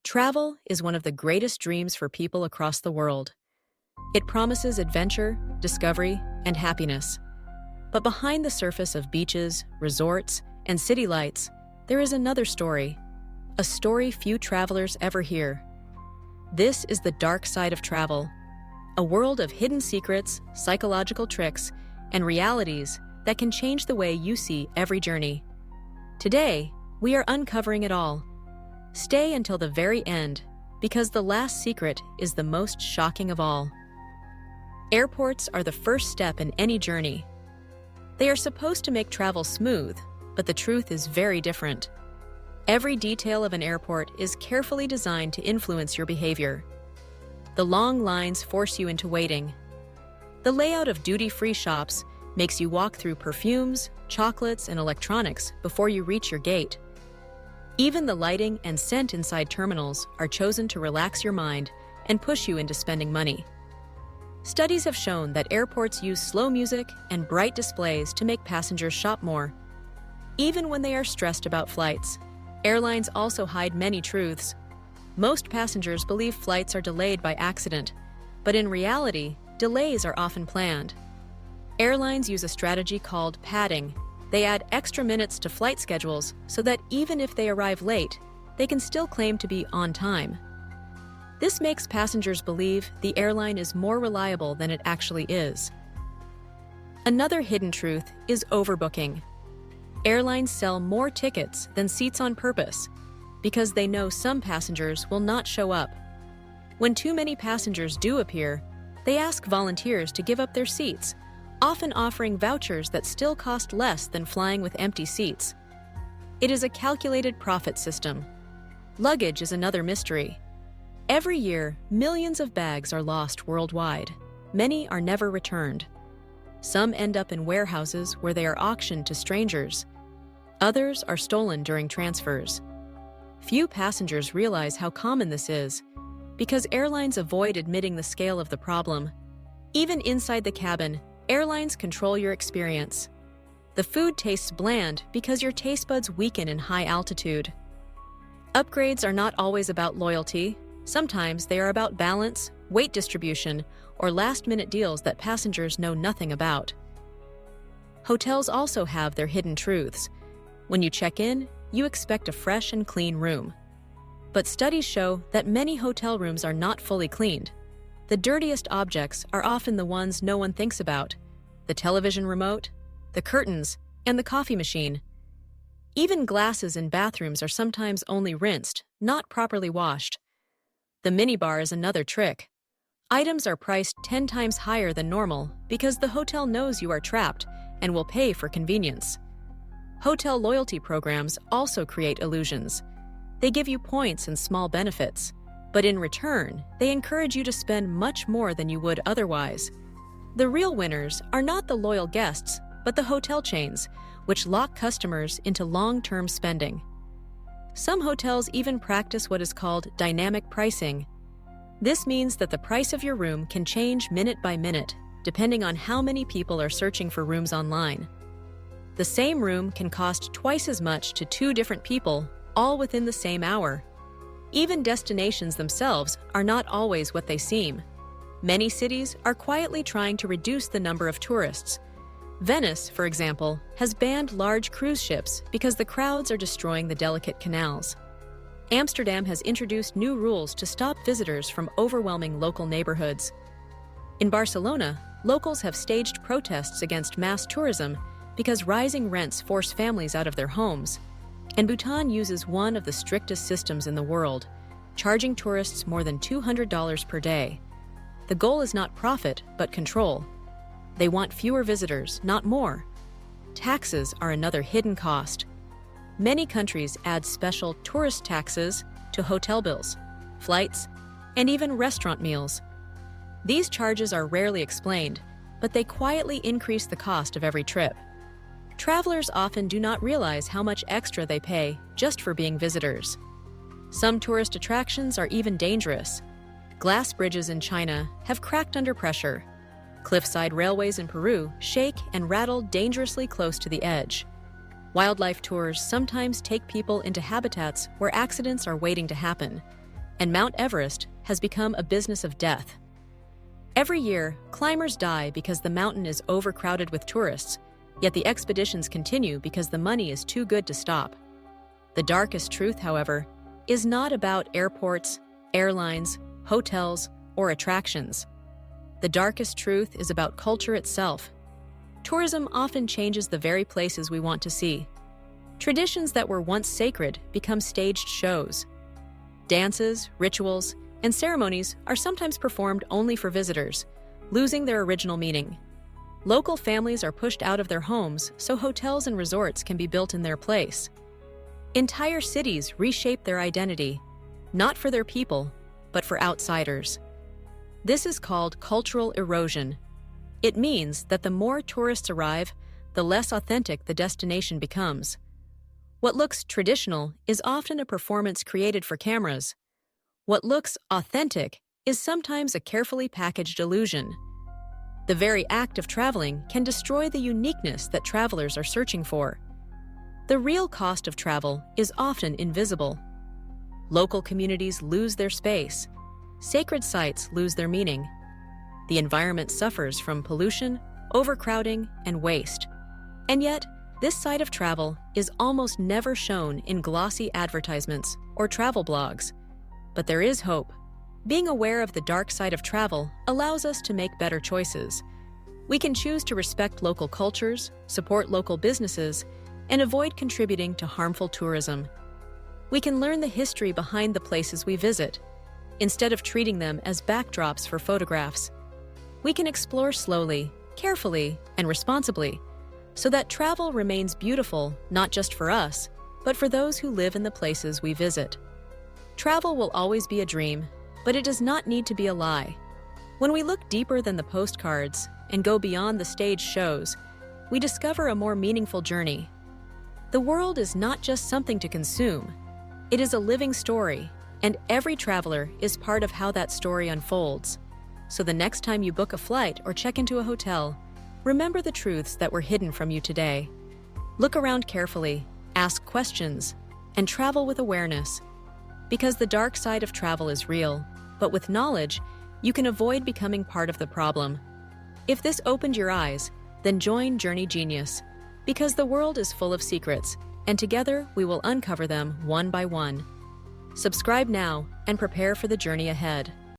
Travel is one of the greatest dreams for people across the world. It promises adventure, discovery, and happiness. But behind the surface of beaches, resorts, and city lights, there is another story. A story few travelers ever hear. This is the dark side of travel. A world of hidden secrets, psychological tricks, and realities that can change the way you see every journey. Today, we are uncovering it all. Stay until the very end, because the last secret is the most shocking of all. Airports are the first step in any journey. They are supposed to make travel smooth, but the truth is very different. Every detail of an airport is carefully designed to influence your behavior. The long lines force you into waiting. The layout of duty-free shops makes you walk through perfumes, chocolates, and electronics before you reach your gate. Even the lighting and scent inside terminals are chosen to relax your mind and push you into spending money. Studies have shown that airports use slow music and bright displays to make passengers shop more. Even when they are stressed about flights, airlines also hide many truths. Most passengers believe flights are delayed by accident, but in reality, delays are often planned. Airlines use a strategy called padding. They add extra minutes to flight schedules so that even if they arrive late, they can still claim to be on time. This makes passengers believe the airline is more reliable than it actually is. Another hidden truth is overbooking. Airlines sell more tickets than seats on purpose because they know some passengers will not show up. When too many passengers do appear, they ask volunteers to give up their seats, often offering vouchers that still cost less than flying with empty seats. It is a calculated profit system. Luggage is another mystery. Every year, millions of bags are lost worldwide. Many are never returned. Some end up in warehouses where they are auctioned to strangers. Others are stolen during transfers. Few passengers realize how common this is, because airlines avoid admitting the scale of the problem. Even inside the cabin, airlines control your experience. The food tastes bland because your taste buds weaken in high altitude. Upgrades are not always about loyalty. Sometimes they are about balance, weight distribution, or last-minute deals that passengers know nothing about. Hotels also have their hidden truths. When you check in, you expect a fresh and clean room. But studies show that many hotel rooms are not fully cleaned. The dirtiest objects are often the ones no one thinks about: the television remote, the curtains, and the coffee machine. Even glasses in bathrooms are sometimes only rinsed, not properly washed. The minibar is another trick. Items are priced 10 times higher than normal because the hotel knows you are trapped and will pay for convenience. Hotel loyalty programs also create illusions. They give you points and small benefits, but in return, they encourage you to spend much more than you would otherwise. The real winners are not the loyal guests, but the hotel chains, which lock customers into long-term spending. Some hotels even practice what is called dynamic pricing. This means that the price of your room can change minute by minute, depending on how many people are searching for rooms online. The same room can cost twice as much to two different people, all within the same hour. Even destinations themselves are not always what they seem. Many cities are quietly trying to reduce the number of tourists. Venice, for example, has banned large cruise ships because the crowds are destroying the delicate canals. Amsterdam has introduced new rules to stop visitors from overwhelming local neighborhoods. In Barcelona, locals have staged protests against mass tourism because rising rents force families out of their homes. And Bhutan uses one of the strictest systems in the world, charging tourists more than $200 per day. The goal is not profit, but control. They want fewer visitors, not more. Taxes are another hidden cost. Many countries add special tourist taxes to hotel bills, flights, and even restaurant meals. These charges are rarely explained, but they quietly increase the cost of every trip. Travelers often do not realize how much extra they pay just for being visitors. Some tourist attractions are even dangerous. Glass bridges in China have cracked under pressure. Cliffside railways in Peru shake and rattle dangerously close to the edge. Wildlife tours sometimes take people into habitats where accidents are waiting to happen. and Mount Everest has become a business of death. Every year, climbers die because the mountain is overcrowded with tourists, yet the expeditions continue because the money is too good to stop. The darkest truth, however, is not about airports, airlines, hotels, or attractions. The darkest truth is about culture itself. Tourism often changes the very places we want to see. Traditions that were once sacred become staged shows. Dances, rituals, and ceremonies are sometimes performed only for visitors, losing their original meaning. Local families are pushed out of their homes so hotels and resorts can be built in their place. Entire cities reshape their identity, not for their people, but for outsiders. This is called cultural erosion. It means that the more tourists arrive, the less authentic the destination becomes. What looks traditional is often a performance created for cameras. What looks authentic is sometimes a carefully packaged illusion. The very act of traveling can destroy the uniqueness that travelers are searching for. The real cost of travel is often invisible. Local communities lose their space. Sacred sites lose their meaning. The environment suffers from pollution, overcrowding, and waste. And yet, this side of travel is almost never shown in glossy advertisements or travel blogs. But there is hope. Being aware of the dark side of travel allows us to make better choices. We can choose to respect local cultures, support local businesses, and avoid contributing to harmful tourism. We can learn the history behind the places we visit, instead of treating them as backdrops for photographs. We can explore slowly, carefully, and responsibly, so that travel remains beautiful not just for us, but for those who live in the places we visit. Travel will always be a dream, but it does not need to be a lie. When we look deeper than the postcards and go beyond the stage shows, we discover a more meaningful journey. The world is not just something to consume. It is a living story, and every traveler is part of how that story unfolds. So the next time you book a flight or check into a hotel, remember the truths that were hidden from you today. Look around carefully, ask questions, and travel with awareness. Because the dark side of travel is real, but with knowledge, you can avoid becoming part of the problem. If this opened your eyes, then join Journey Genius, because the world is full of secrets, and together we will uncover them one by one. Subscribe now and prepare for the journey ahead.